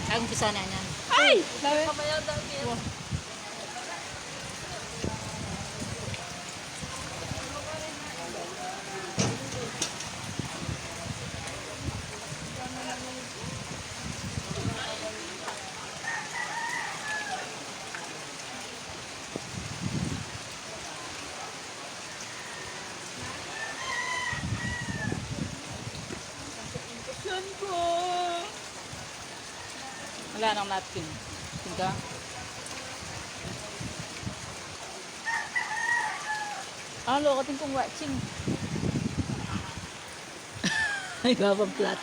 Ang umpisa na yan. Ay! Dami. Kamaya dami yan. Yan ko. Wala nang napkin. Tingka. Alo, kating kong watching. Ay, babang plat.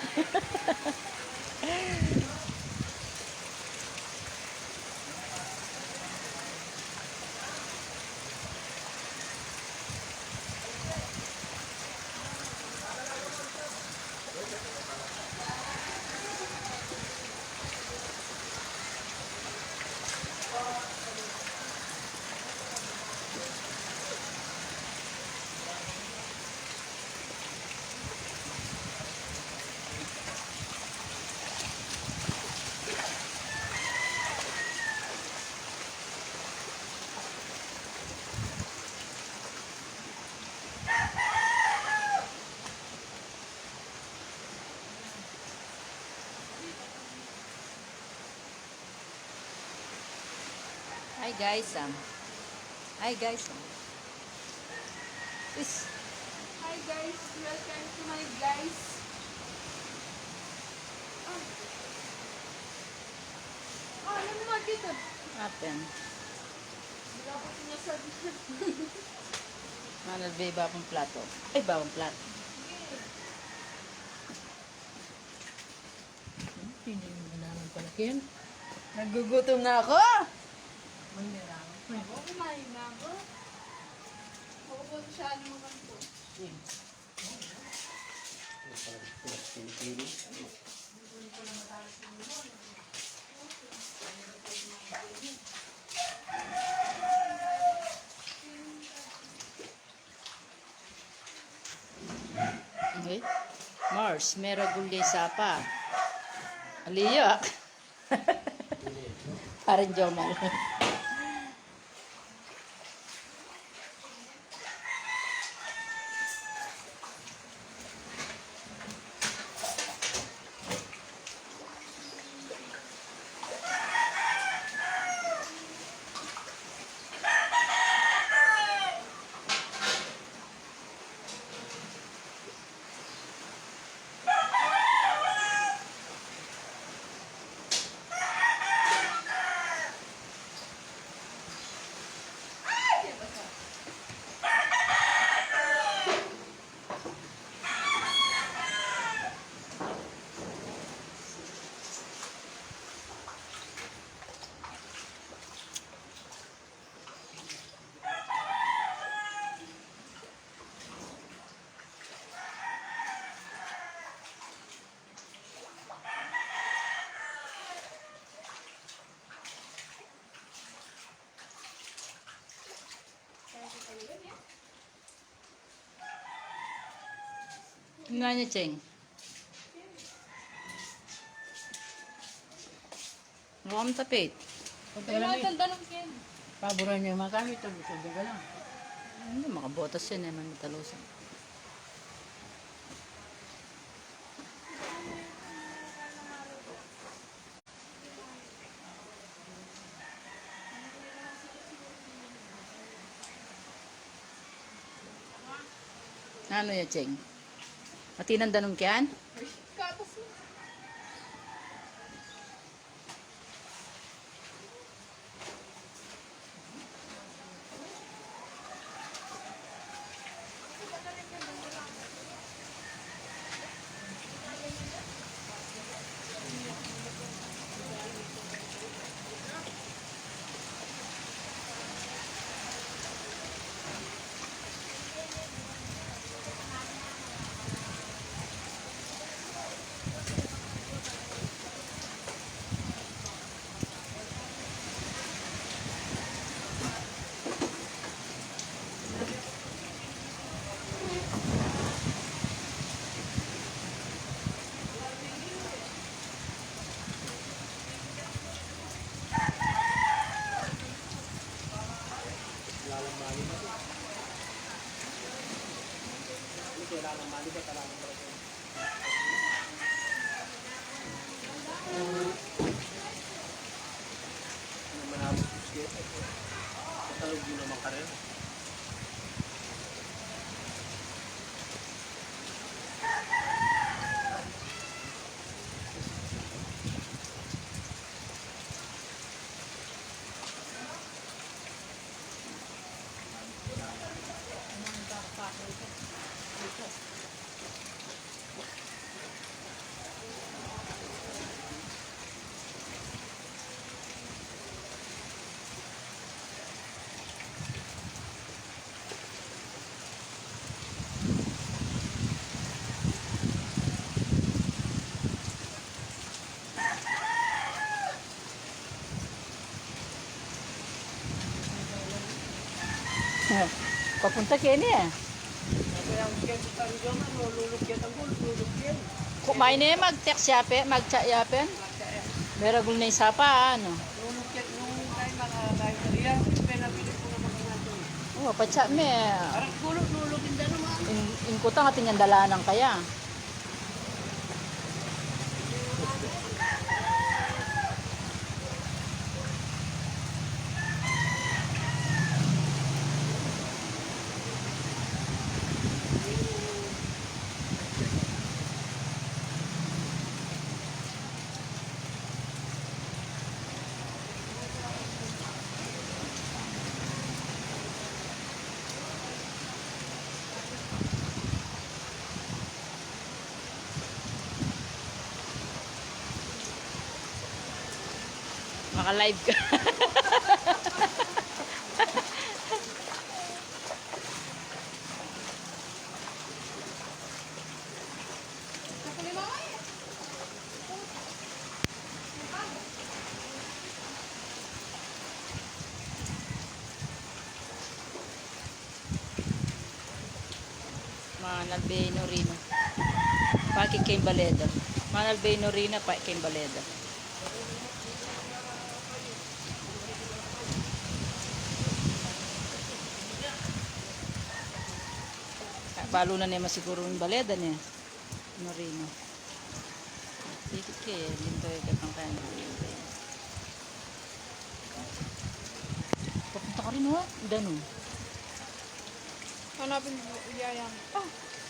Hi guys, Hi guys, Is Hi guys, welcome to my guys. Ano naman dito? Apen. Wala po sinasabi siya. Manal ba babang plato? Ay, babang plato. Hindi mo ganahan palakyan. Nagugutom na ako! Oo, kumain na ako. Ako po siya naman po. Okay. Mars, mera gulay sapa. Aliya. Parang jomal. Nga niya, Cheng. Huwag tapit. Pero ang tanong yan. Paboran niya makamit. Sabi ka lang. Ano, makabotas yan eh, may matalusan. Ano yan, Cheng? Matinan danong kyan? Katas mo. Papunta kayo niya. Kumain na mag-text yape, mag-chat yapen. Meragul na yung sapa, ano. Oh, pa-chat me. Ingkutang ating yung dalanan kaya. Maka-live ka. Manal Beno Rino. Paki kay Baleda. Manal Beno Rino pa kay Baleda. Balo na naman siguro yung baleda niya. Marino. Dikit kaya, linto yung katang kaya. Papunta ka rin ho, Dano. Hanapin mo, iyayang. Ah,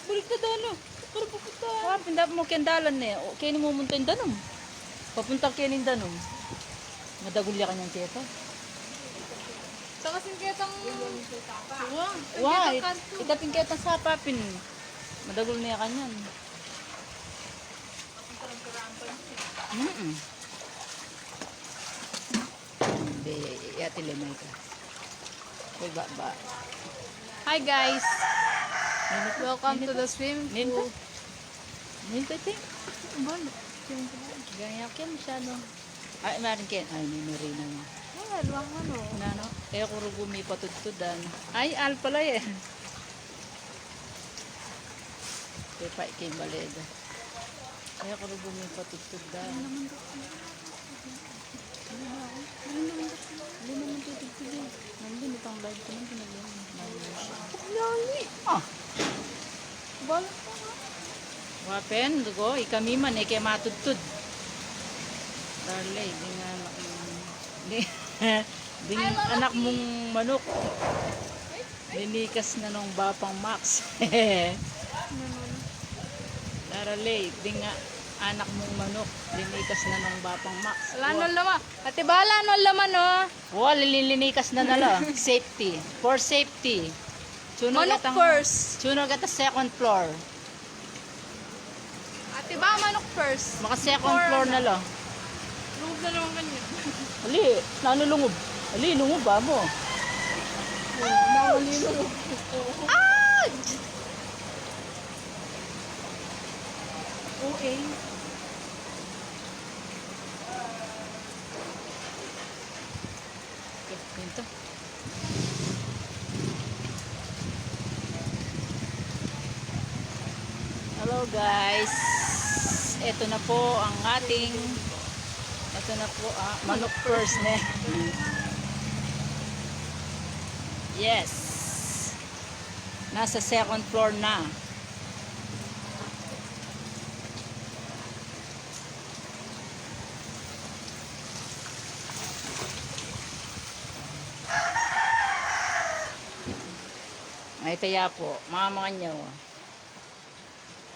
balik na Dano. Para pupunta. Ah, pindapan mo kendalan niya. O, kaya mo munta yung Dano. Papunta kaya yung Dano. Madagulya ka niyang keta. Sa kasing ketang... Wah, itapin kaya tang sapapin. Madagul niya kanyan. Hindi, atilimay ka. Uy, ba. Hi guys! Welcome to the swim Ninta? pool. Ninta, ting. Ganyan kaya masyado. Ay, maaaring kaya. Ay, may marina nga. Well, wang ano. Nano? Kaya kung rugumi patudtudan. Ay, al pala eh. Kaya pa ikay baleda. Kaya kung rugumi patudtudan. Hindi naman tutugtugin. Nandun itong live ko nang pinagyan. Lali! Ah! Balak pa nga. Wapen, dugo, ikami man, kaya matudtud. Darley, di nga anak mong... Di nga anak mong manok. Linikas na nung Bapang Max. Darley, di nga anak mong manok. Linikas na nung Bapang Max. Wala nang laman. Ate Bala, nang laman oh. Wow, lilinikas na nala. Safety. For safety. Manok first. Sunog at the second floor. Ate ba, manok first. Maka second Before floor ano? na lang. Lugod na naman ganyan. Ali, nanulungog. Ali, lungog ba mo? Ah! Okay. Okay, ganito. Hello guys. Ito na po ang ating manok first na. Yes. Nasa second floor na. Ay, kaya po, mga nyo.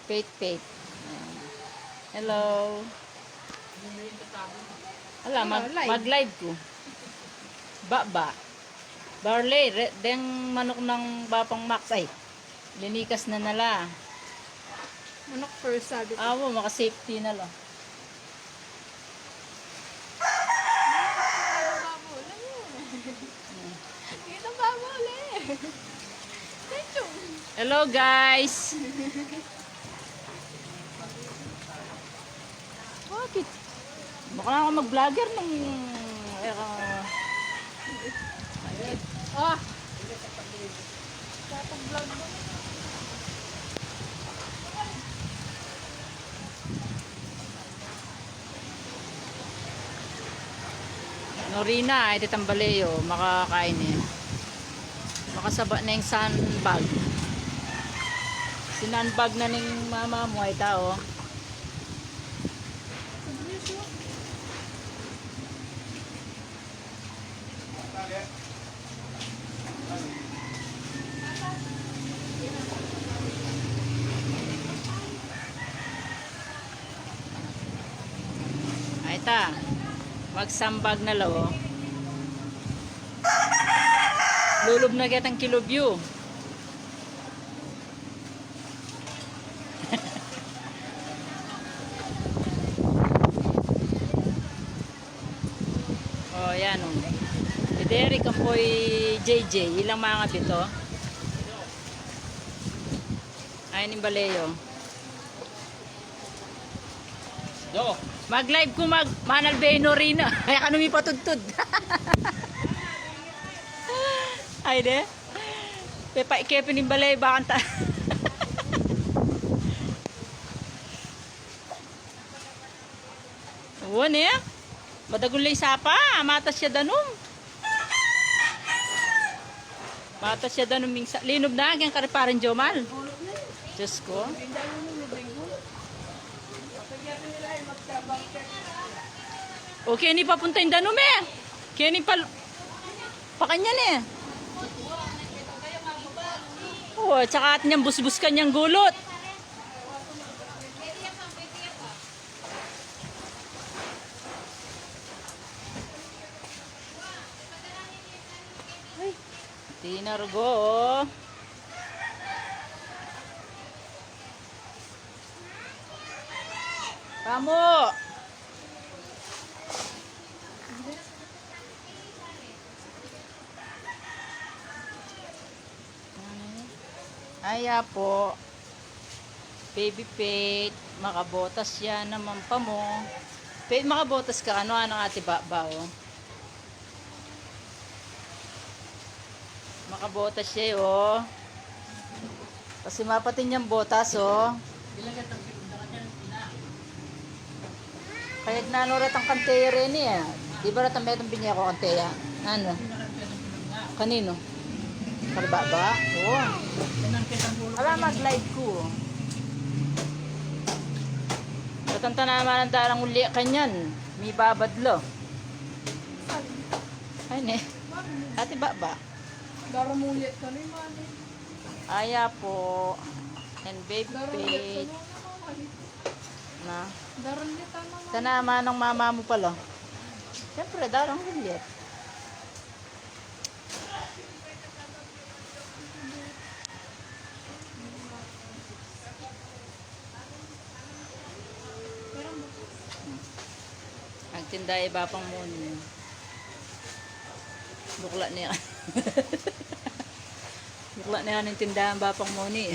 Pate. Hello. Ala, mag-live ko. Barley, deng manok ng Bapang Max. Ay, linikas na nala. Manok first, sabi ko. Awo, maka-safety na lang. Dito ba muli? Thank you. Hello guys. Bakit? Baka na ako mag-vlogger ng Ah! Kapag-vlog mo. Norina, ito tambaleo, makakain eh. Makasaba na yung sandbag. Sinandbag na ning mama mo ay tao. Ay ta, magsambag na lo. Lulub na kitang kilobyo. Oh, yan oh. Si Derek ang po'y JJ. Ilang mga bito? Ayun yung baleyo. Yo, Mag-live ko Manal Beno rin. Kaya ka numipatudtud. Ay de. Pepa ikepin yung balay bakanta. Uwan eh. Madagulay sapa. Matas siya danum. Matas siya danum. Linob na. Kaya kariparin Jomal. Diyos ko. Okay, ni papunta yung danum eh. Kaya ni pakanyan eh. Oo, tsaka at niyang busbus kanyang gulot. Ay, tinargo oh. Kamu. Aya po. Baby Pate. Makabotas yan naman pa mo. Pate, makabotas ka. Ano ate ba oh? Makabotas siya oh. Kasi mapatin niyang botas oh. Kaya nanurat ang kanteya rin eh. Di ba ratang metong binya ko kanteya? Ano? Kanino? Karba ba? Oo. Alam mag-live ko. Katanta naman ang darang uli kanyan. May babadlo. Ay ne. Ate ba? Daramulit ka rin, man. Aya po. And baby Daramulit Pate. ka Na. Daramulit ka naman. Tanama ng mama mo pala. Siyempre, darang ulit. Nagtinda iba pang muna. Bukla niya. Bukla niya ng tindahan bapang muni.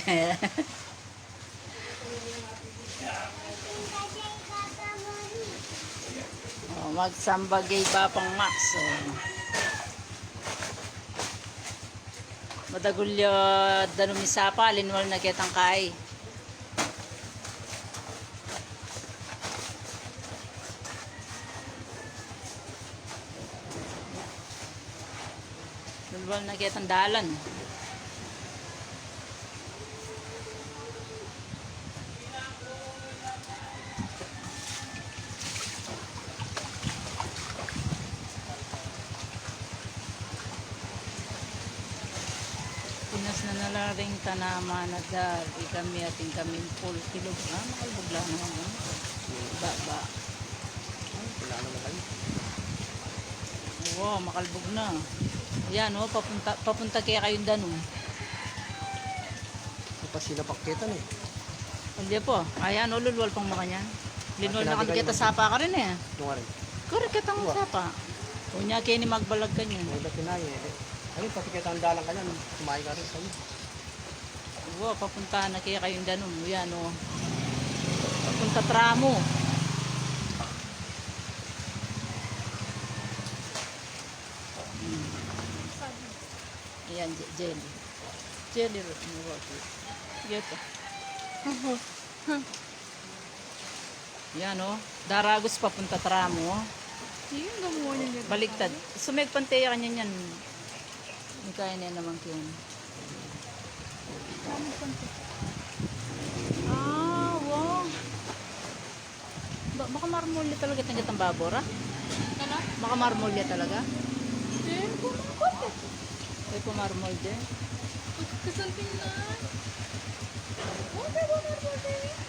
Oh, magsambagay bapang max. Oh. Madagulyo danumisapa linwal na kitang kay. Linwal na kitang dalan. Pinas na nalaring tanama na dar. Ikami ating kaming full kilog. Makalbugla naman. Ba. wala naman kayo. Oo, makalbog na. Ayan oh, papunta kaya kayong danum. Ito pa sila paketan eh. Hindi po. Ayan oh, lulwal pang makanyan. Linwal na Sinabi kita kayo, sapa ka rin eh. Ito nga rin. Kuri kitang sapa. Unya kaya ni magbalag ka niyan. May dati na eh. Ayun, pati kita ang dalang ka yan. Kumain ka rin sa'yo. Oo, papunta na kaya kayong danum. Ayan oh. Papunta tramo. Ayan, jelly. Jelly roll. Geto. Yan o. Daragos papunta Tramo. Yung gamuha niya. Baliktad. Sumeg panteya kanya yan. Hindi kaya na naman yun. Ah, wow. Baka marmolya talaga itong gatang babor, ah? Ano? Baka marmolya talaga? Eh, kumakot. Ay, pumarmolya. Kasalping na. Okay,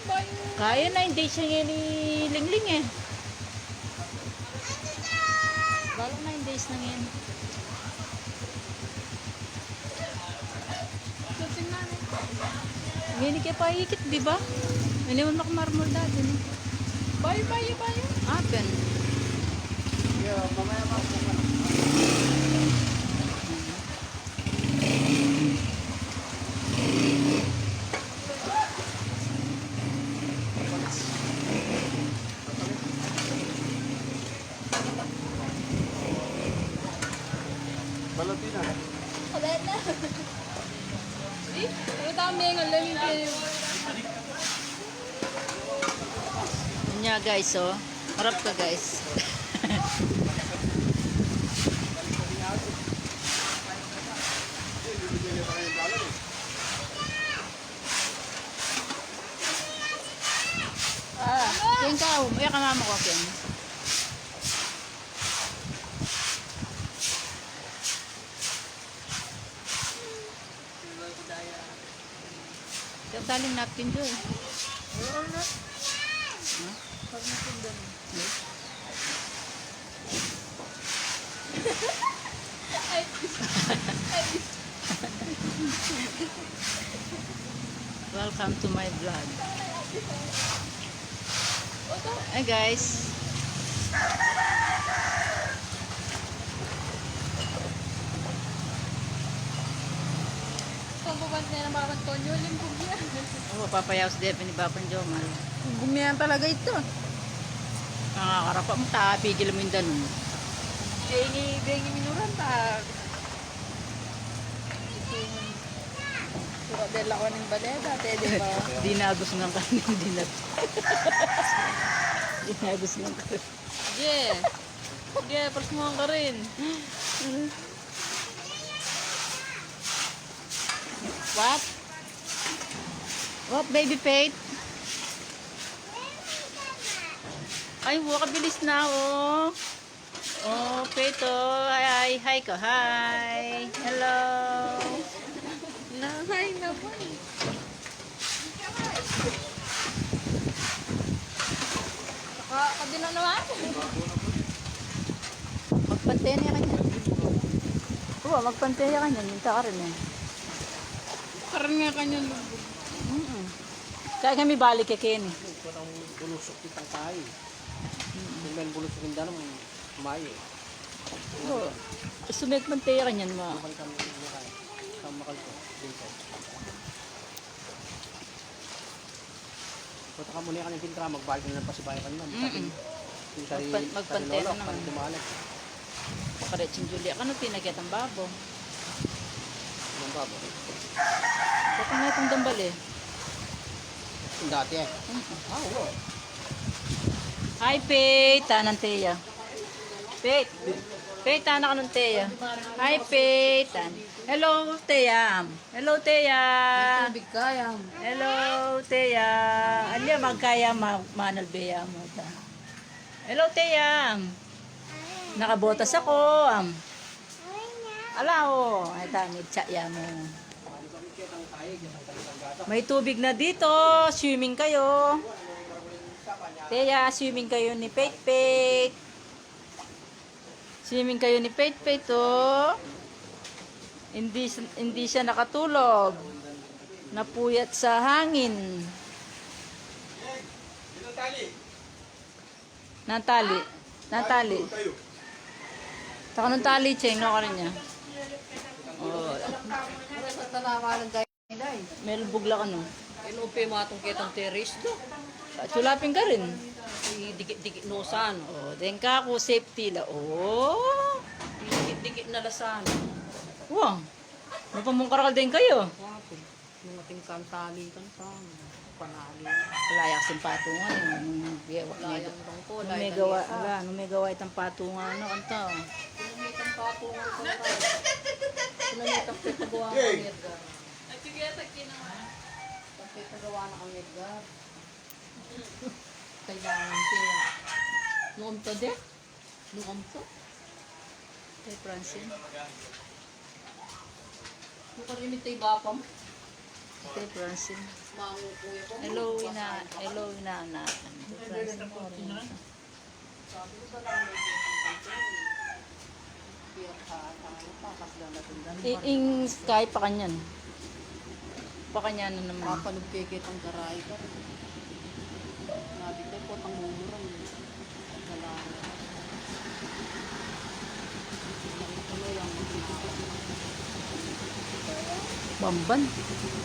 bayo. Kaya na, hindi siya ngayon ni Lingling eh. Balang 9 days na ngayon. Kasalping na. Ngayon kaya pahikit, di ba? Hindi mo makamarmol dati. No? Bayo. Apen. Mamaya pa. Balatin na. Wala na. Eh, ang dami ng alam yung Yan nga guys, oh. Harap ka guys. Yan ka, may kamama ko Ken. Yung taling napkin doon. Oo na. Pag natindan. Ay. Welcome to my vlog. Hi guys. Kung bubant na ng babang Tonyo, limbog yan. Oh, papayaw si Depe ni Bapan Jomal. Gumiyan talaga ito. Nangakarapa mo ta, pigil mo yung danon. Bengi minuran ta. Sura dela ko ng baleda, te, di ba? Dinagos ng kanin, dinagos ng kanin. Yeah. Yeah, persmuhan ka rin. What? What, baby Faith? Ay, kabilis na, oh. Oh, Faith, oh. Hi, hi ka, hi. Hello. Nahay naman. Kadino naman? Magpanteya niya kanya. Oo, magpanteya kanya. Minta ka rin, eh. Karan nga kanya lubog. Kaya kami balik kay Kenny. Ito ang bulusok kitang tayo. Kung may bulusokin dyan ng May. Oo. Sumit panteya kanya mo. Makal kami makal. Makal ko. Dito. Punta ka muna kanyang pintra, magbalik na ng pasibayan ka naman. Magpanteya na naman. Dumalag. Pakaretsing Julia. Ano pinagkit ang babo? Anong babo? Ito nga itong dambal eh. Yung dati eh. Ah, oo. Hi, Faith. Tanan Teya. Faith. Faith, tanan ka ng Teya. Hi, Faith. Hello, Teya. Hello, Teya. Tubig kaya. Hello, Teya. Alya, magkaya manalbeya mo. Hello, Teya. Nakabotas ako. Ala, oh. Ay, tangid, tsaya mo. May tubig na dito. Swimming kayo. Teya, swimming kayo ni Faith. Swimming kayo ni Faith, oh. Hindi siya nakatulog. Napuyat sa hangin. Natali. Taka ng tali, Cheng. No ka rin niya. Oh, Tanawalan kayo. may bugla ka, no? Inupi mo atong kitang teres do. Chulapin ka rin. Dikit-dikit no saan. Oh, then ka ako safety la. Oh. Dikit-dikit na lasan. Wow. Mapamungkarakal din kayo. Mga Kantali kan pa. Panali. Palaya kasing patungan. Layang dong ko. Nung may gawa, nung may gawa itang patungan, ano, kanta. Pinamitan pa ako ng kantay. Pinamitan pa pagawa ng Edgar. Pagpagawa ng Edgar. Kailangan siya. Noon to de? Noon to? Kay Francine. Kung kalimit tayo bapam. Kay Francine. Mga kuya ko. Hello, inaanak. Kay Francine po rin. Sabi ko sa lang may kaya pakas lang natin. Ing Sky pa kanyan. Pa kanya na naman. Kapalugkikit ang garay ka. Nabi tayo po tang mumurang. Kailangan. Ano yung Bamban.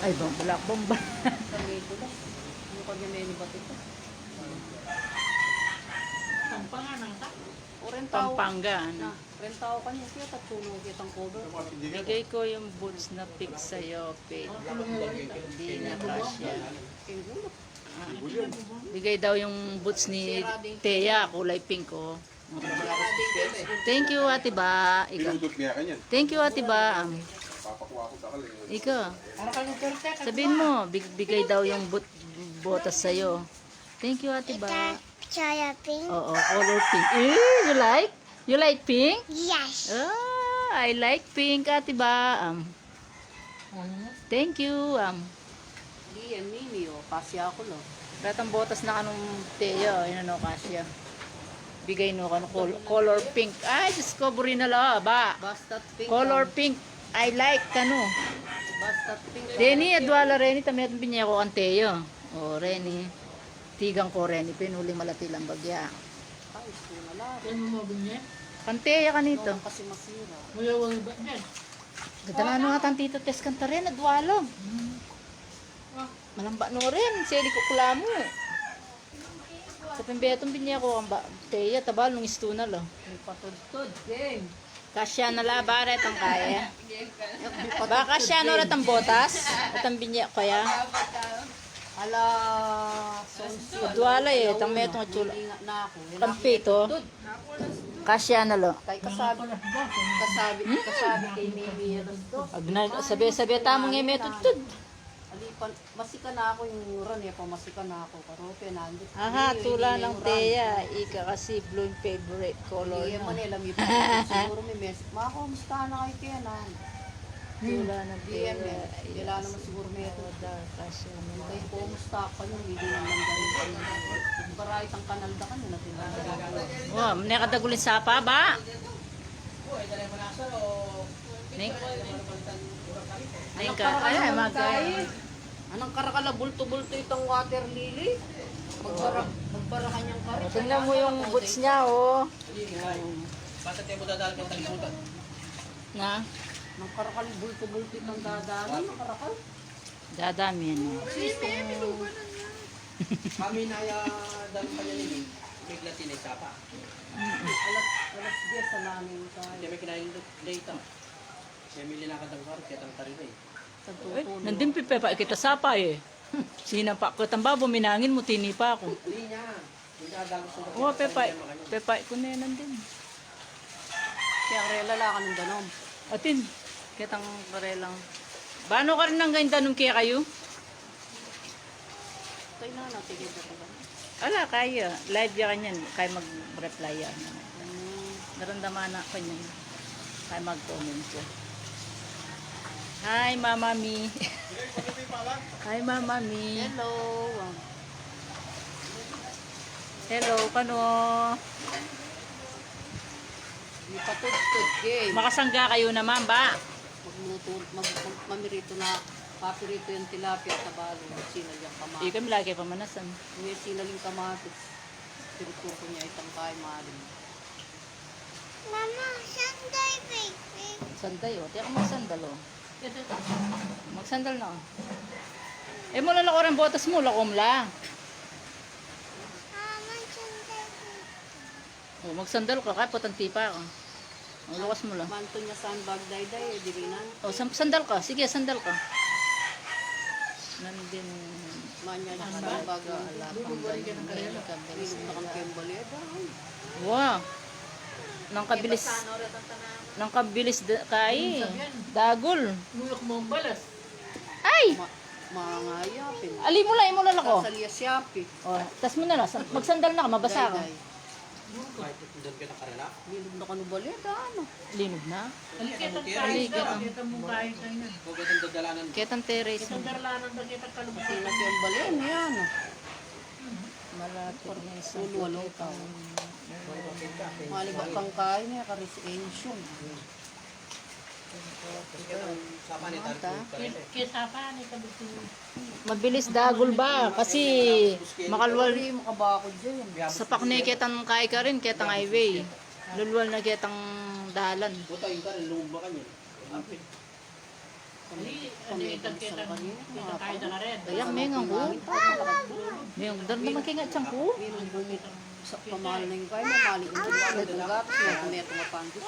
Ay, balak bamban. sa medyo lang. Ano kanya may nibat ito? O rentaw. Pampanga. Na, Ano. rentaw ka niya. Kaya tatulong kitang cover. Bigay ko yung boots na pick sa'yo, Pete. Hindi na kasya. Kingulo. Bigay daw yung boots ni Thea, kulay pink, oh. Thank you, Ate Ba. Ikaw. Pinundot niya kanyan. Thank you, Ate Ba. Papakuha ko takal eh. Ikaw. Sabihin mo, bigay daw yung botas sa'yo. Thank you, Ate Ba. Chaya pink? Oo, color pink. You like? You like pink? Yes. Ah, I like pink, Ate Ba. Thank you. Di yan mimi o. Kasya ako no. Ratang botas na kanong Teo, yun ano, kasya. Bigay no, color pink. Ay, discovery na la, ba? Basta pink. Color pink. I like, kano. Basta pink. Reni, adwala Reni, tamet binya ko ang Teo. O, Reni. Tigang ko, Reni, pinuling malatilang bagya. Ay, ito na lang. Kanteya kanito. Noong kasi masira. Gadala no nga tito test kanta rin, adwalo. Malamba no rin, sili ko kulamo. Sa pembetong binya ko ang Teya, tabal nung istuna lo. May patod-tod. Game. Kasya na la, baret ang kaya. Baka kasya no rat ang botas, at ang binya kaya. Ala, sonsi. Adwala eh, tang metong chula. Linga na ako. Kampito. Kasya na lo. Kay kasabi kay Mimi yan to. Sabi tamang yung metod. Alipan, masika na ako yung ran eh, pamasika na ako. Karope, nandit. Aha, tula ng Teya. Ika kasi blue yung favorite color Hindi no. man nila may siguro may message. Mga kumusta na kayo kaya na? Tula ng DM Teya. eh. Kailangan naman siguro may ito. Kasya na. Kay kumusta ka nyo, hindi naman ganun. Barait ang kanal da ka nila. Wow, nakadagulin sapa ba? Ning ka, ay magay. Anong karakala, bulto-bulto itong water lily? Magbara kanyang kari. Tingnan mo yung boots niya, oh. Basta tayo mo dadaan kang talibutan. Na, Nang karakal, bulto-bulto itong dadaan. Ang karakal. dadami yan. Oh. Kami na dami pa niya nili. Bigla tinay sapa. Alas 10 sa namin tayo. Kaya may kinain data. Kaya may linakadang karo, kaya tang tarina eh. Nandun pipepa, kita sapa eh. Sinapa ko, tamba, buminangin mo, tinipa ako. Hindi niya. Hindi niya dagos ng Oo, pepa ko na yan nandun. Kaya rela lang ka ng ganon. Atin, kitang parelang. Bano ka rin ng ganda nung kaya kayo? Kaya na natin yung ganon. Ala, kaya. Live ya kanyan. Kaya mag-reply yan. Narandaman na kanyan. Kaya mag-comment siya. Hi, Mama Mi. Hi, Mama Mi. Hello. Hello, kano? May patod-tod game. Makasangga kayo naman ba? Magluto, mamirito na, papirito yung tilapia sa balo. Sinal yung kamatis. Kami lagi pamanasan. May sinal yung kamatis. Pirito ko niya itang kay maling. Mama, Sunday baby. Sanday, o. Tiyak mo sandal, o. Magsandal na, o. Eh, mula lang orang botas mo, lakom lang. Mama, Sunday baby. O, magsandal ka, kaya potang tipa, o. O, lukas mo lang. Manto niya sandbag day-day, dirinan. O, sandal ka. Sige, sandal ka. Nandin. Manya na ka baga alapang ganun. Bilog na kang kembali. Wow. Nang kabilis. Nang kabilis kay. Dagol. Nulok mo ang balas. Ay! Mangayapin. Ali mo lang, imo lang ako. Kasaliyasyapi. Oh, tas mo na lang. Magsandal na ka, mabasa ka. Kahit doon ka nakarela. Bilog na kanubali. Ano? Linog na. Alikit ang Ali, kain daw. Kita mo kain kain na. Huwag itong dadalanan. Ketang terrace mo. Isang darlanan na kita kalubas. Sila kembali. Yan. Malapit na isang Lulwalo ka. Maliba kang kain niya. Karis ensyong. Sapa ni Mata. Kesa pa ni kabisi. Mabilis dagol ba? Kasi makalwal. Wali makabakod dyan. Sa pakne ketang kay ka rin, ketang highway. Lulwal na ketang dalan. Buta yung ka rin, lumba ka niya. Ano itang kita kita kain na rin. Ayak, mengang ko. Mengang, dal naman kaya nga tiyang ko. Sa pamahal na yung kain. Mali ko na itong gatos. May kumeto mapantis.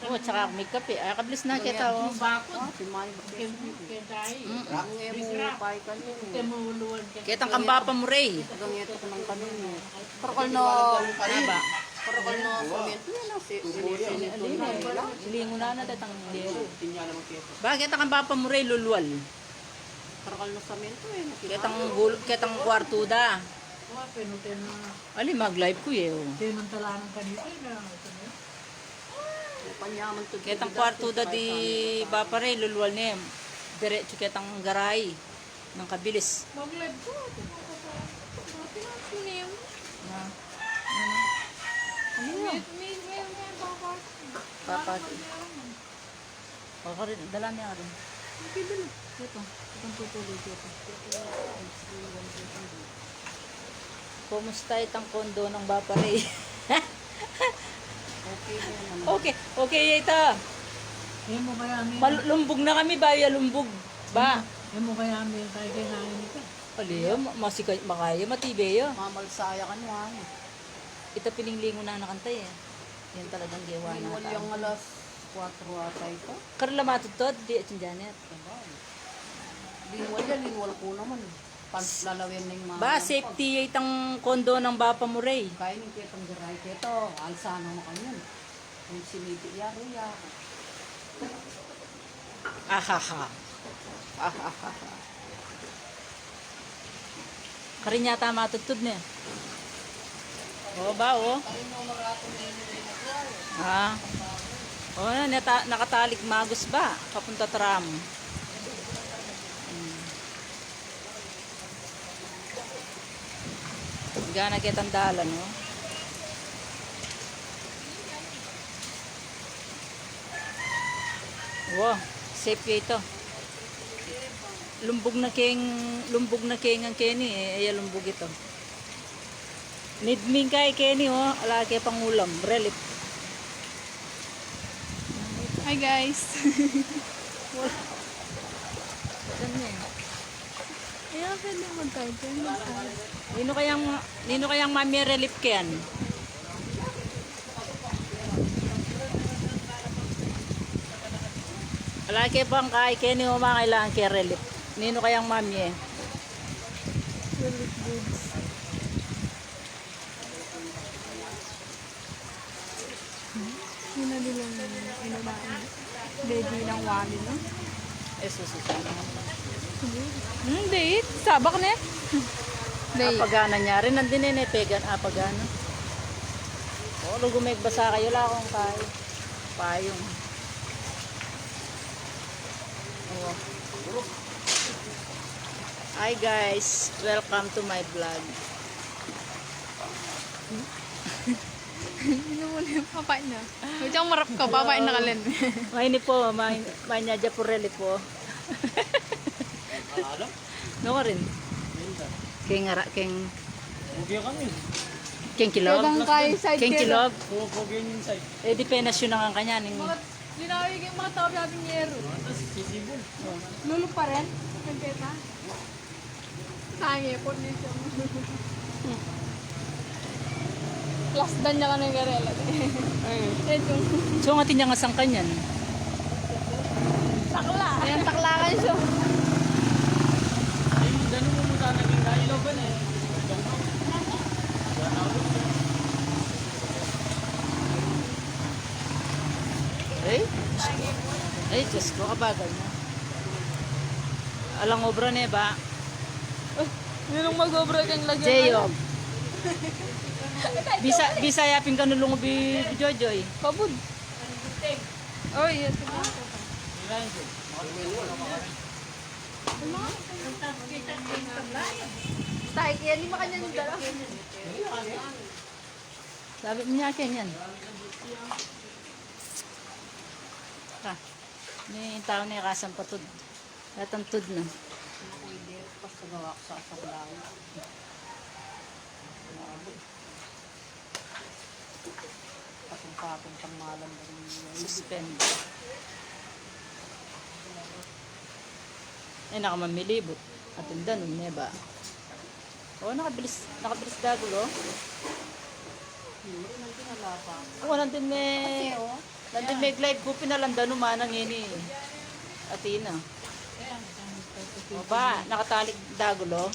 Oh, tsaka makeup eh. Ay, kabilis na kita oh. Bakod. Simay ba kayo? Kentay. Ang emo pay kanino. Kita mo luwan ka. Ketang kambapa mo ray. Hanggang ito ko ng kanino. Parakal na. Ba? Parakal na komento na. Sinito na. Lingo na na tatang lero. Tinya naman keto. Bakit ang kambapa mo ray lulwal? Parakal na samento eh. Ketang kwartuda. Wah, penutin na. Ali, mag-live ko eh. Oh. Tinantalanan ka dito na. Panyaman to. Ketang kwartuda di bapa ray lulwal niya. Diretso ketang garay. Nang kabilis. Mag-live ko. Na. Ano yun? Papa. Papa rin. Dala niya rin. Ito. Itong tutuloy dito. Kumusta itang kondo ng Bapa Ray? Okay na naman. Okay. Okay ito. Yan mo kaya amin. Lumbog na kami. Baya lumbog. Ba? Yan mo kaya amin. Kaya kinain ito. Aliyo. Makaya. Matibeyo. Mamalsaya ka nyo ano. Ito pininglingo na nakantay eh. Yan talagang gawa Minwal na. yung alas 4 ata ito. Karla matutod. Di at yung Janet. Linwal yan. Linwal ko naman. Lalawin na yung mga. Ba, safety itang kondo ng Bapa mo Ray. Kain yung kitang garay. Kito. Alsano mo kanyan. Kung siniti yaro ya. Ahaha. Ahaha. Karin yata matutod na. Oo ba, oh? Ha? Oo na, nakatalik magos ba? Papunta tram. Gana kitang dalan, no? Wow, safe ito. Lumbog na keng ang Kenny eh. Ay lumbog ito. Nidming kay Kenny oh, ala kay pangulam, relief. Hi guys. Saan niya? Ayaw pwede mag-garden. Nino kayang mami relief ken? Ala kay pang kay Kenny oh, kailangan kay relief. Nino kayang mami eh? Relief goods. Sino nila inabaan? Baby ng wali, no? Hindi. Sabak na. Day. Apagana niya rin. Nandun eh, pegan. Apagana. O, lugo may basa kayo lang akong kayo. Payong. O. Hi guys. Welcome to my vlog. Ano mo na yung papain na? Huwag siyang marap ka. Papain na kalin. May ni po. May niya dya po relief po. Ano? No ka rin. Keng ngara. Keng Kami. kilog. Hanggang kayo side Keng kero. kilog. Pogi yung inside. Eh, depenas yun ang kanya. Linawig yung mga tao natin yero. Lulo pa rin? Nagkita? Tangi po niya siya. Plus dan niya ka ng garela. Ito. So, ang atin niya nga sang kanyan. Takla. Ayan, taklakan siya. Ay, ay, Diyos ko, kabagal mo. Alang obra na ba? Yun ang mag-obra kang lagyan. Jeyo. Bisa yapin ka nulong bi Jojoy. Kabud. Oh, yes. Tayo, kaya lima kanya yung dala. Sabi mo niya akin yan. Ha. May tao na kasang patud. Atang tud na. Pwede, pas nagawa ko sa asablaw. Patong-patong pang malam na rin yun. Suspend. Eh, nakamamilibot. At tinda nun, neba. Oo, nakabilis dagulo. Hindi, nagkinala pa. Oo, nandun may... Nandun may glide ko, pinalanda numanang ini. Atina. O ba, nakatalik dagulo.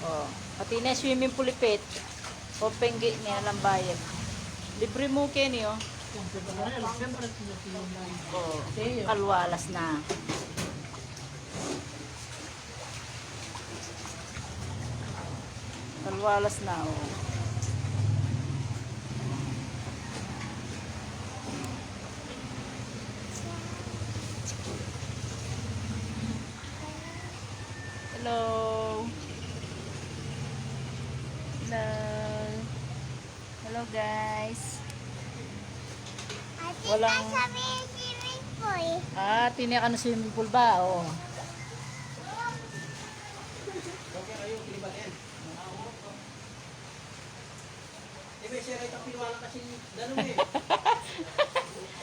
O, atina swimming pool ipit. O penggi niya lang bayad. Libre mo Kenny, o. O, kalwalas na. Kalwalas na, o. Hello. Hello. Hello guys. Walang... Ah, tiniyak ka na swimming pool ba? Oo. May siya rin ang pinwala kasi ganun eh.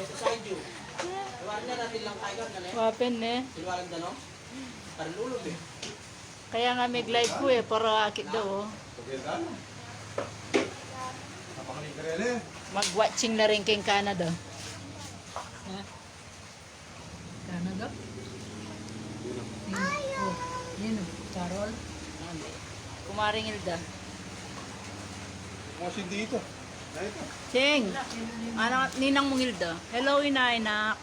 Ito sa inyo. Pinwala na natin lang tayo na eh. Wapen eh. Pinwala na no? Parang lulog eh. Kaya nga may glide ko eh, para akit daw. Oh. Pagkita. Napakaling ka rin eh. Mag-watching na rin kay Canada. Canada? Oh, yun o. Charol. Kumaring Hilda. Kasi dito. Na ito. Cheng! Anak, ninang mong Hilda. Hello, inaanak.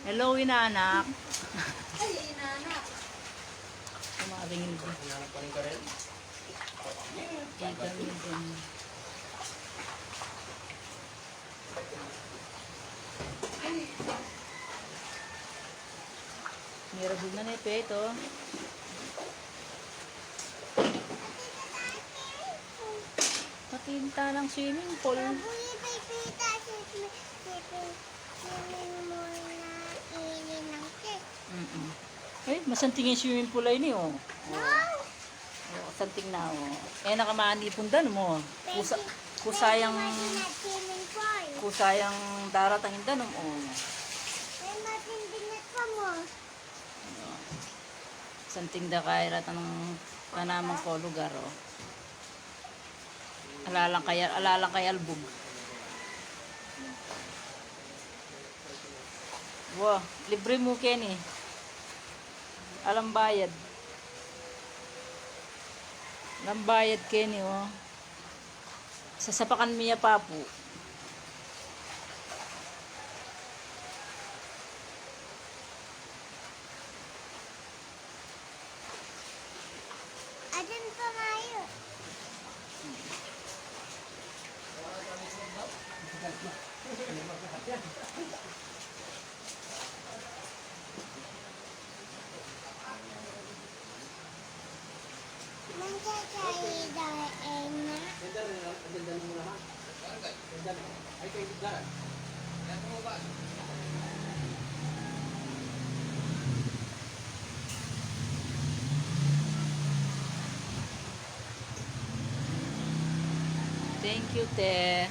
Hello, inaanak. Ay, inanak. Kumaring Hilda. Pinwala pa rin ka rin. Tita Hilda. Mirabul na na ito. Patinta ng swimming pool. Mm-mm. Eh, masanting yung swimming pool ay ni, oh. Oh, santing na, oh. Eh, nakamani pundan mo. Kusayang darat ang indanom, oh. Santing da kaya rata ng panamang ko lugar, oh. Alalang kay albog. Wow, libre mo Kenny. Alam bayad. Alam bayad Kenny, oh. Sasapakan miya papu. Adan pa mayo. Magkakay dahil na. Ganda rin. Ganda rin mo naman. Ganda rin. Ay, kayo ganda. Thank you, te.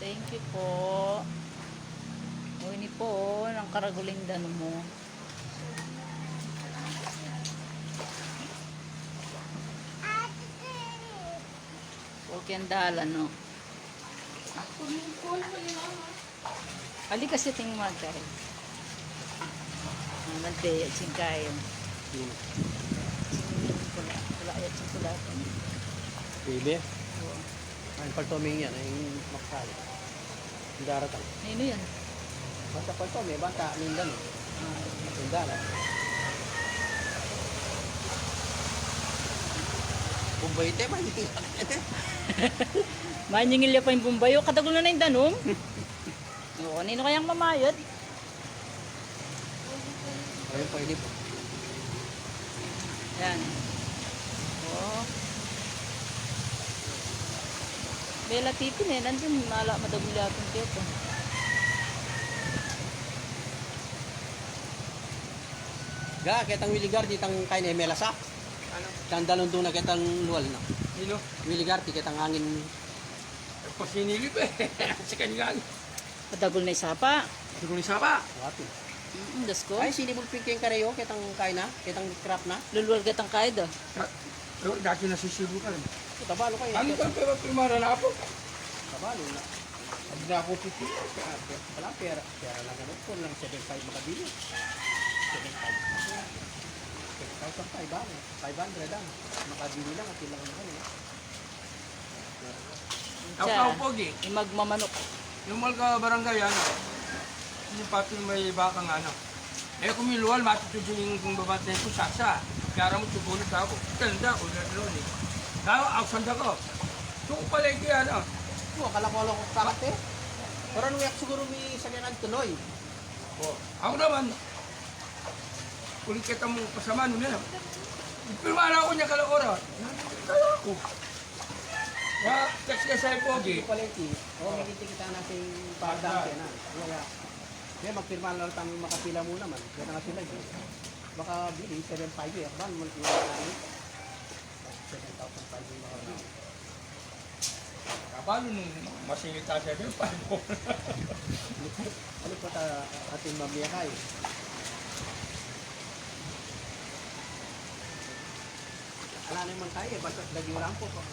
Thank you po. O, ini po, ng karaguling dano mo. Okay, ang dalan, no? Ali kasi ting magkay. Nagtaya, singkayo. Yun. Wala yan sa kulat. Bibi. Oo. Ay, paltoming yan. Ay, maksali. Yung daratan. Nino yan? Basta paltoming, basta Mindan. Mindan. Bumbay ito, maningil. Manyingil pa yung Bumbayo. Katagulo na yung danom. Oo, nino kayang mamayad? Ayun pa, hindi po. Yan. Oo. Bela tipin eh. Nandun madaguli atong keto. Ga, kitang Wiligar, di tang kain emelasa. Ano? Tandalon doon na kitang luwal na. Sino? Wiligar, di kitang hangin. Pasinilip eh. Sa kanilang. Katagul na isapa. Siguro ni Sapa. Wapi. Das ko. Ay, sinibul pinking kareyo, kitang kain na, kitang crap na. Lulwal gatang kaida. Pero dati nasisibo ka rin. Tabalo kayo. Ano ka pero primara na ako? Tabalo na. Sabi na ako pipi. Wala, pera. Pera lang ganun. Kung lang 7.5 makabili. 7.5. 500 lang. Makabili lang at ilang ano. Ako Siya, ka pogi. imagmamanok. Yung mal ka barangay ano. Yung pati may bakang ano. Eh kung may luwal, matutudin yung babatay ko saksa. Kaya mo tubulit ako. Tanda ako na doon eh. Kaya ako sanda ko. Ito ko pala ito yan ah. Oo, akala ko lang karat eh. Pero nung yak siguro may sakyanan tuloy. Oh, ako naman. Kung kita mo kasama nun yan. Pirmala ako niya kalakora. Kaya ako. Kaya text ka sa pogi. Hindi pala ito. Oo, magiging kita natin pagdang na. Wala. Kaya magpirma lang tayo makapila mo naman. Kaya nga sila eh. Baka bili 7.5 eh. Akban mo yung namin. 7,500 yung makabili. Kapalo nung masingit tayo sa doon, paano? Ano pa ta ating mamiyakay? Wala naman tayo eh. Basta lagi lang po. 7.5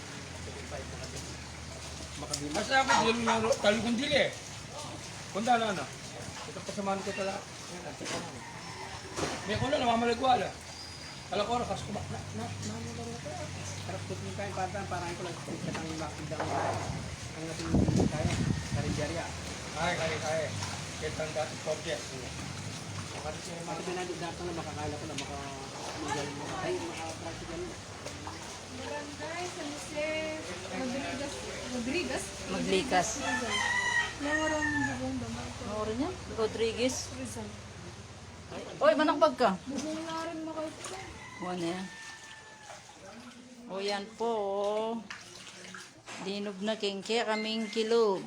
makabili. Basta ako dilo nga talikong dili eh. Kunda na na. Ito pasamaan ko tala. May ko na namamalagwala. Kala ko rakas ko ba? Harap ko yung kain parang ko lang kitang makindang ang ating kaya. Karinderya. Ay, kaya. Kitang dati project. Kasi binadid natin na makakala ko na magaling mo. Ay, makapractical mo. Barangay San Jose Rodriguez. Maglikas. Rizal. Nawarang bubong damay ko. Ano rin yan? Rodriguez. Rizal. Oy, manakbag ka. Bubong na rin makaita. Ano yan? O yan po. Oh. Dinob na kengke kaming kilog.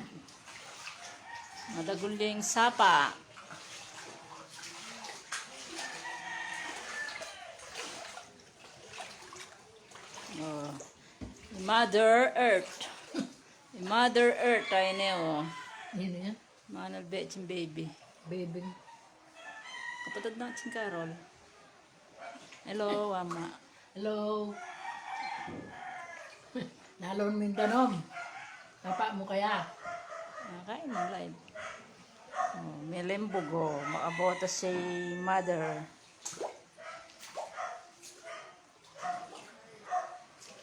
Madaguling sapa. Oh. Mother Earth. Mother Earth tayo na oh. Yun yan. Manal Betchin baby. Baby. Kapatid natin Carol. Hello, Mama. Hello. Nalon Mindanom. Papa mo kaya? Kain mo live. Oh, may lembog oh. Makabota si mother.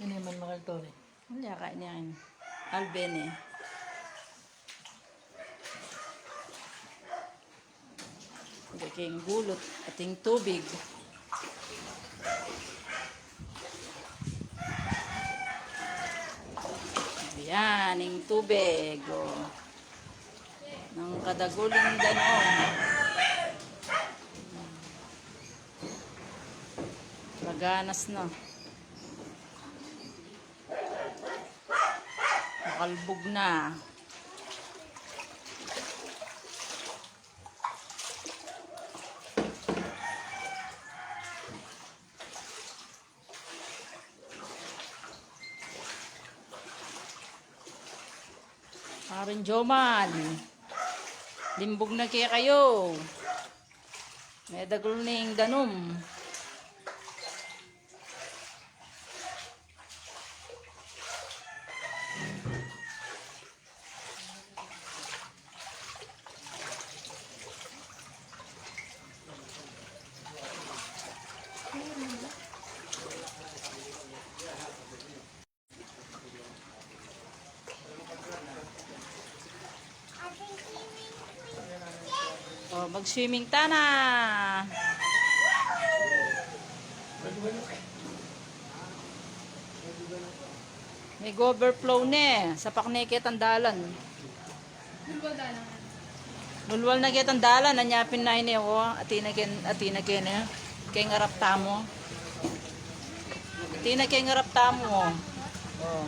Ano man makalto eh. Wala kain yan. Albene. Hindi kayong gulot. Ating tubig. Ayan, yung tubig. Oh. Ng kadaguling danon. Laganas na. Nakalbog na. Parin Joman. Limbog na kaya kayo. May dagol na yung danom. Oh, mag-swimming ta na. May overflow ne sa pakneket ang dalan. Dulwal na lang. Mulwal na kitang dalan, anyapin na ini ko, atina ken kay ngarap tamo. Atina kay ngarap tamo. Oh.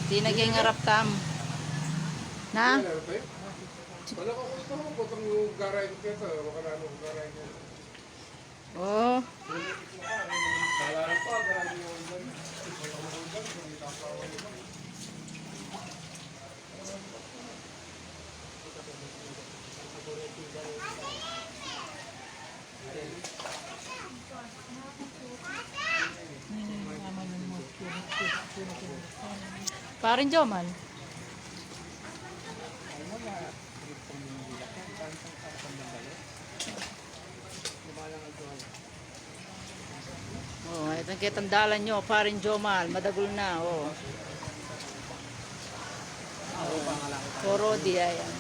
Atina kay ngarap tamo. Na? Wala ko gusto mo, putang yung garay ko kaya, wala na yung garay ko. Oh. Nalala pa, garay ko yung garay. Parin Jomal. Oh, ito ang kitandalan nyo, parin Jomal, madagol na, oh. Puro di ayan.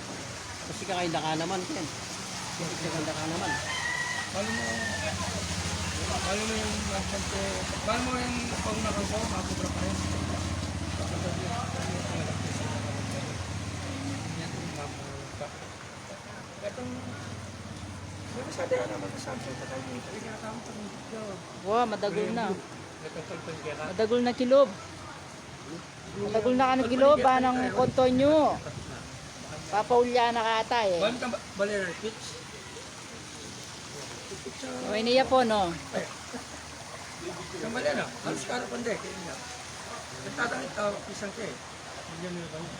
Kasi kakainda ka naman, Ken. Kasi kakainda ka naman. Paano mo yung nagsante, paano mo yung pag nakasaw, makakubra pa rin. Itong, yung sa daya naman sa Samsung pa tayo dito, yung kinakama pa dito. Wow, madagol na. Nagkatulpan kaya ka. Madagol na kilob. Madagol na ka ng kilob, ng konto nyo. Papaulya na ka ata eh. Balik ang balera pitch. May niya po, no? Yung balera, halos karapan din. Nagtatangit ka, isang ke. Hindi mo yung kanya.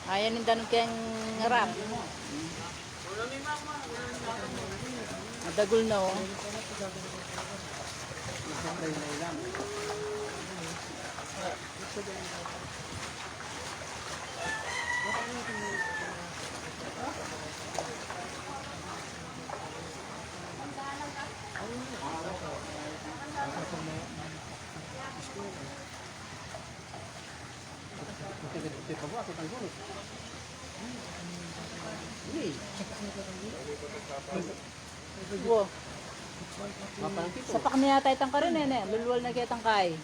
Ayan yung danong kayang ngarap. Madagol na, oh. Wow. Sapak niya tayo tang karin eh. Lulwal na kaya tangkay.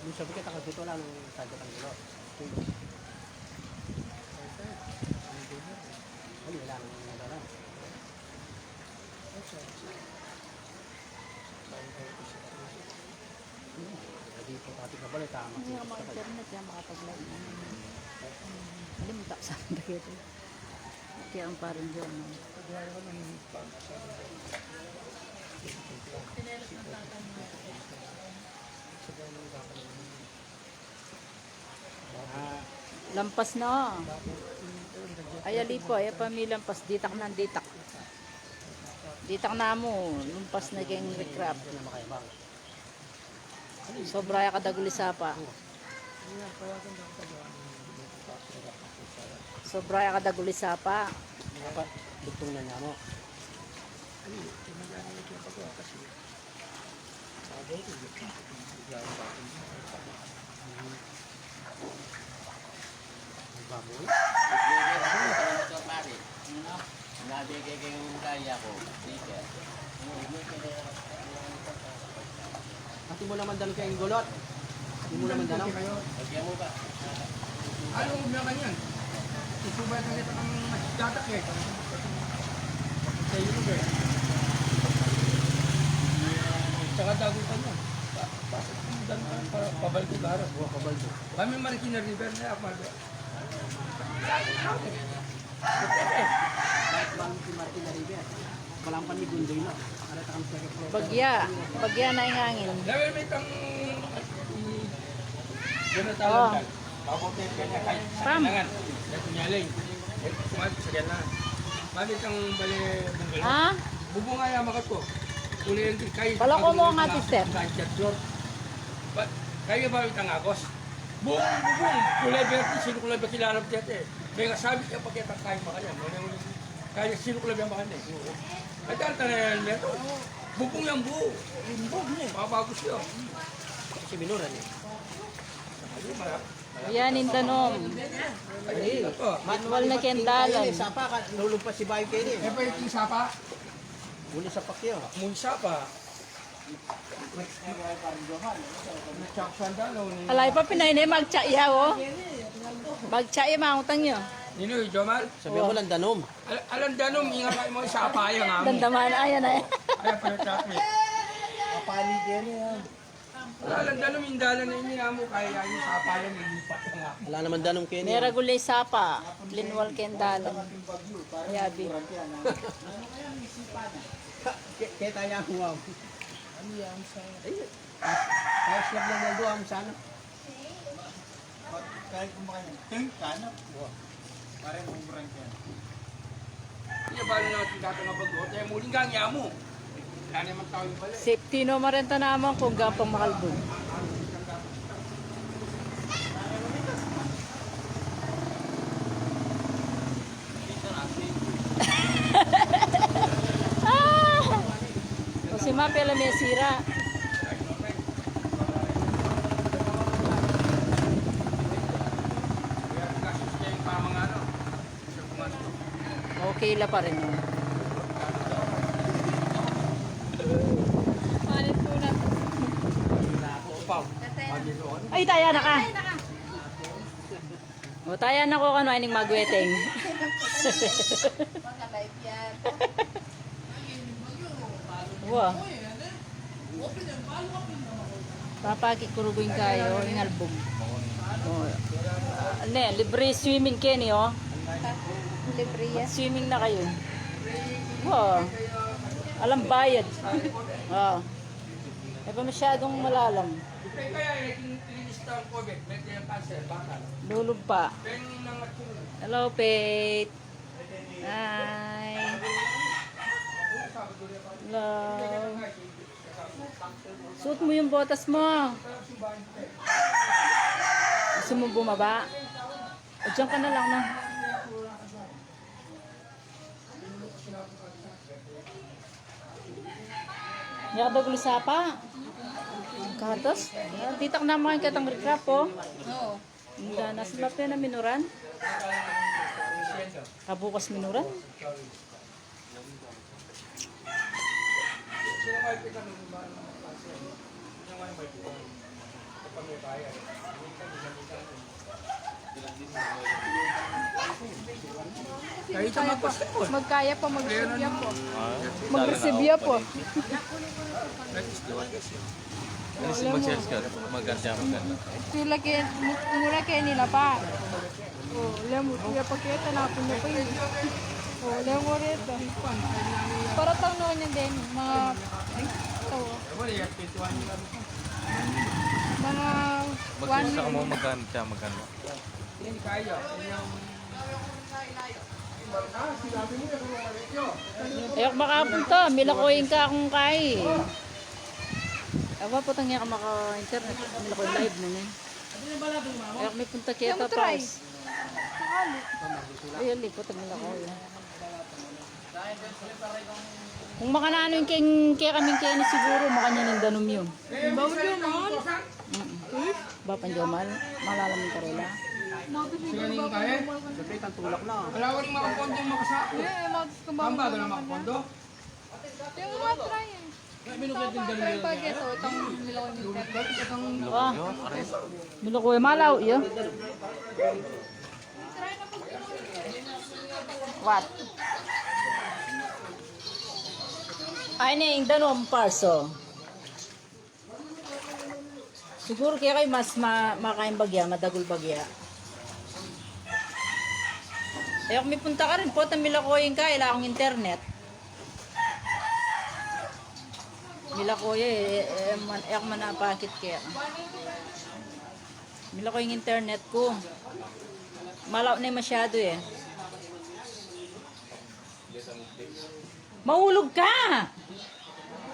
Yung sabi kita kasi ito lang ng sagot ang gulo. Ano, wala nang nadalan. Dito pati ka balik, tama. Hindi ka maka-internet yan, makapag-live na. Limutak sa akin dito. Kaya ang parang dyan. No? Lampas na. Ay, alipo. Ay, pamilampas. Ditak na, ditak. Ditak na mo. Lumpas na kayong recrap. Sobra ya kadagulisa pa. Sobra ya kadagulisa pa. Dapat, dugtong na niya mo. Baboy? Nabigay ko yung kaya ko. Sige. Pati mo naman dalo kayong gulot. Pati mo naman dalo. Lagyan mo ba? Ano huwag naman yan? Isubay na kita ng datak eh. Sa iyo eh. Tsaka dagutan mo. Pasok mo dyan para pabalto ka harap. Kabaldo. Kami Marikina River na ako. Kahit bang si Martin na River. Walang pan ni Gundoy no. Arata kang second floor. Bagya na ingangin. Dahil may itang... Gano'n Oh. tawag ka. Mabuti ka niya kahit sa Pam. kailangan. Dahil kunyaling. Kumalit sa kailangan. Bakit ang bali bunggalo? Ha? Bubong nga yaman ko. Uli yung kahit... Wala ko mo ang ati, Steph. Kahit floor. Kaya ba itang agos? Bubong! Kulay berti. Sino kulay ba kilala mo dito eh? May kasabi ka pagkita kain pa kanya. Kaya sinuklab yung bakan eh. Ay, tanta na yan, meto. Bubong yung buo. Bubong niya. Mabago siya. Kasi binuran eh. Yan, Indanom. Ay, ito. Manual na kendalan. Sapa ka, lulumpas si Bayo kayo eh. Eh, pa yung sapa. Muli sa pakyo. Munsa pa. Nagsaksan daw. Alay pa pinay na magtsaya, oh. Magtsaya, mga utang nyo. Nino, Jomal? Sabi ko lang danom. Alam danom, inga kayo mo sa apaya nga mo. Dandaman, ayan ay. Ay, pala traffic. Kapalig yan yan. Alam danom, indalan na yun nga mo. Kaya yun sa apaya, may lipat ka nga. Wala naman danom kayo niya. Mera gulay sapa. Linwal kendalan. Yabi. Kaya tayo ang huwag. Kaya slab lang ng duwam sana. Hindi ba na natin dati mabagot? Eh, muling gangya mo. Wala naman tao yung pala. Safety no marenta naman kung gapang makalbog. O si Mapela may sira. Kaya kasus niya yung pamang ano. Sa kumano. Okay la pa rin. Malit po na. Upaw. Ay, taya na ka. O, taya na ko kano ining magweteng. Mga live yan. Wow. Papakikurugin kayo, yung album. Oh. Ne, libre swimming Kenny, oh. Libre yan. Swimming na kayo. Wow. Alam bayad. Oh. Eh pa masyadong malalam. Kaya yung linista ang COVID, may yung cancer, bakal. Lulog pa. Pero nang matulog. Hello, Pete. Hi. Hello. Suot mo yung botas mo. Gusto mo bumaba? O dyan ka na lang na. Yakadagul sapa. Katos. Titak naman katang recrap po. Oo. Hindi na sila na minuran. Kabukas minuran. Sino kayo pinanong ba ng mga cancer? Sino kayo may buwan? Kapag may bayan. Kahit sa mga po. Magkaya po, mag-resibya po. Mag-resibya po. Sila kaya, mura kaya nila pa. Oh, lemo, kaya pakita na po niya pa yun. Oh, lemo rito. Para taon naman yan din, mga, ito, Wala yung pintuan nila. mga Magkano ka mo magkano siya magkano? Hindi kaya. Ayok makapunta. Milakoyin ka akong kay. Awa po tangya ka maka-internet. Milakoyin live na niya. Ayok may punta kita try. paus. Ay, ali po tang milakoyin. Kung makanano yung kaya kaming kaya ni siguro makanya ng danom yun. Bawal yun, man. Bapan Jomal, malalamin ka rin Sila nang kaya. Siyempre, ang tulak na. Wala ko rin mga kondo makasako. Eh, magkabawal Tamba ka na mga kondo. yung mga try eh. Try pag ito, itong nilakoy ng internet. Ah, milakoy malaw yun. What? Ay na yung danom parso. Siguro kaya kayo mas makain bagya, madagol bagya. Eh, kung may punta ka rin po, tamilakoyin ka, ila akong internet. Milakoy ako manapakit kaya. Milakoy yung internet ko. Malaw na masyado eh. Mahulog ka!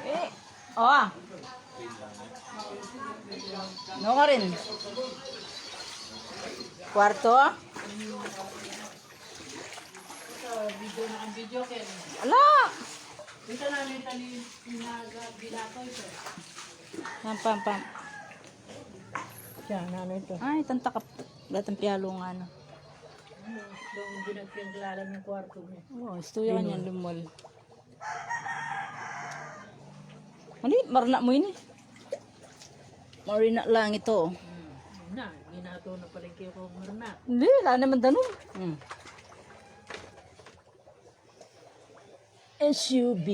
Eh, oh. No ka rin. Kwarto. video na ang video kaya. Ala! Dito na nitali nagbilakaw ito. Pam. Siya, ano ito? Ay, tantakap. Gatang piyalo nga, no. Doon ginagpinglala ng kwarto mo. Oh, istuyo ka niyan, lumol. Hindi, marna mo yun eh. Marina lang ito. Na, ginato na palengke ko marna. Hindi, wala naman danon. SUV.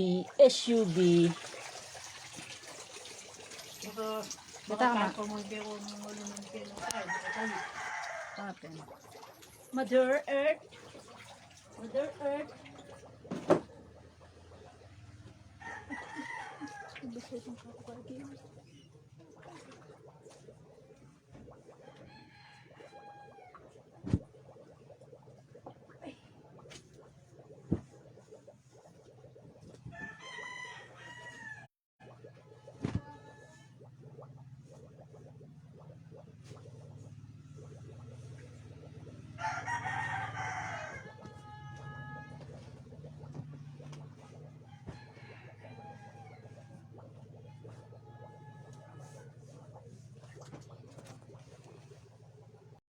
Bata ka na. Pamangke ko ng ulo ng kilo. Ay, Tapin. Mother Earth. Mother Earth.